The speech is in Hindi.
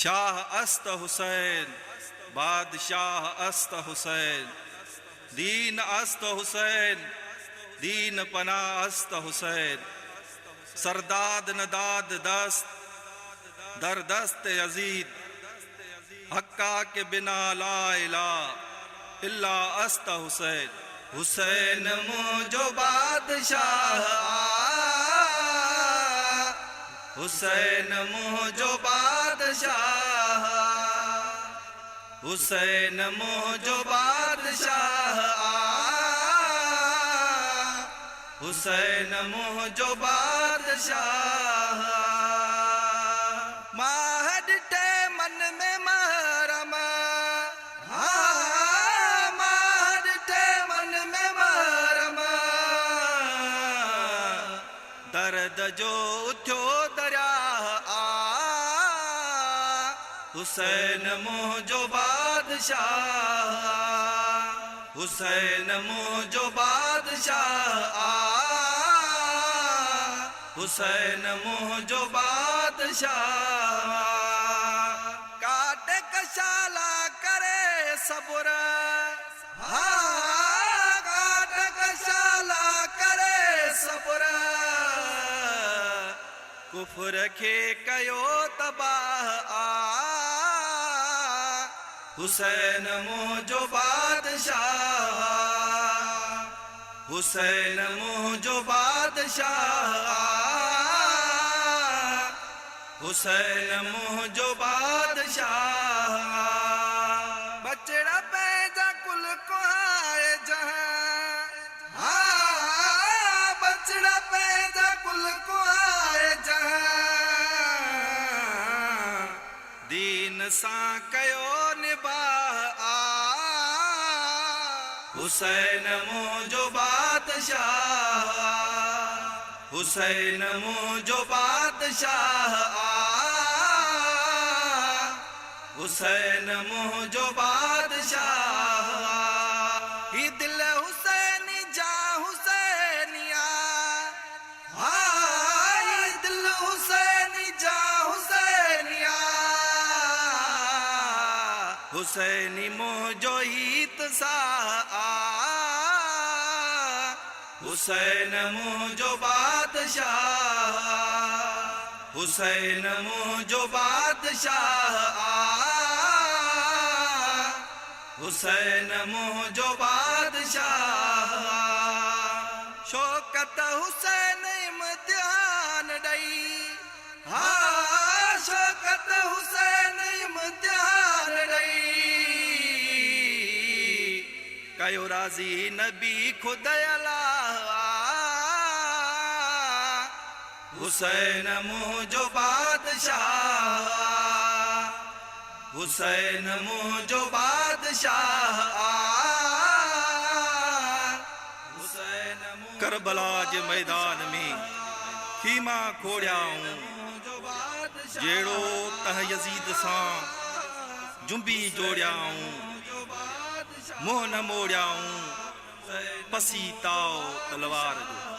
शाह अस्त हुसैन, बादशाह अस्त हुसैन, दीन अस्त हुसैन, दीन पना अस्त हुसैन, सरदाद नदाद दस्त, दर दस्त यजीद, हक्का के बिना ला इला इल्ला अस्त हुसैन। हुसैन मुझो बादशाह, हुसैन मुझो बादशाह, हुसैन मुझो बादशाह, हुसैन मुझो बादशाह। माहद टे मन में महरम, माहद टे मन में महरम, दर्द जो उठो दरिया हुसैन मुझो बादशाह, हुसैन मुझो बादशाह, हुसैन मुझो बादशाह। काट कशाला करे सबुर, काट कशाला करे सबुर, कुफर खे कयो तबाह हुसैन मुझो बादशाह, हुसैन मुझो बादशाह, हुसैन मुझो बादशाह। बचड़ा पैदा कुल को आए जहां, बचड़ा पैदा कुल को आए जहां, दीन सा कयो निबाह हुसैन मुझो बादशाह, हुसैन मुझो बादशाह, हुसैन मुझो बादशाह। ही दिल हुसैनी जा हुसैनिया, ही दिल हुसैनी जा हुसैनिया, हुसैनी मुझो हित सा हुसैन मुझो बादशाह, हुसैन मुझो बादशाह, हुसैन मुझो बादशाह। शौकत हुसैन इम्तिहान दई, शौकत हुसैन इम्तिहान दई, कयो राजी नबी खुदयला हुसैन मुझो बादशाह, हुसैन मुझो बादशाह, हुसैन करबला जे मैदान में खीमा खोड़ियाऊं, जेड़ो तह यजीद सां जुंबी जोड़ियाऊं, मुंह न मोड़ियाऊं पसी ताओ तलवार जो।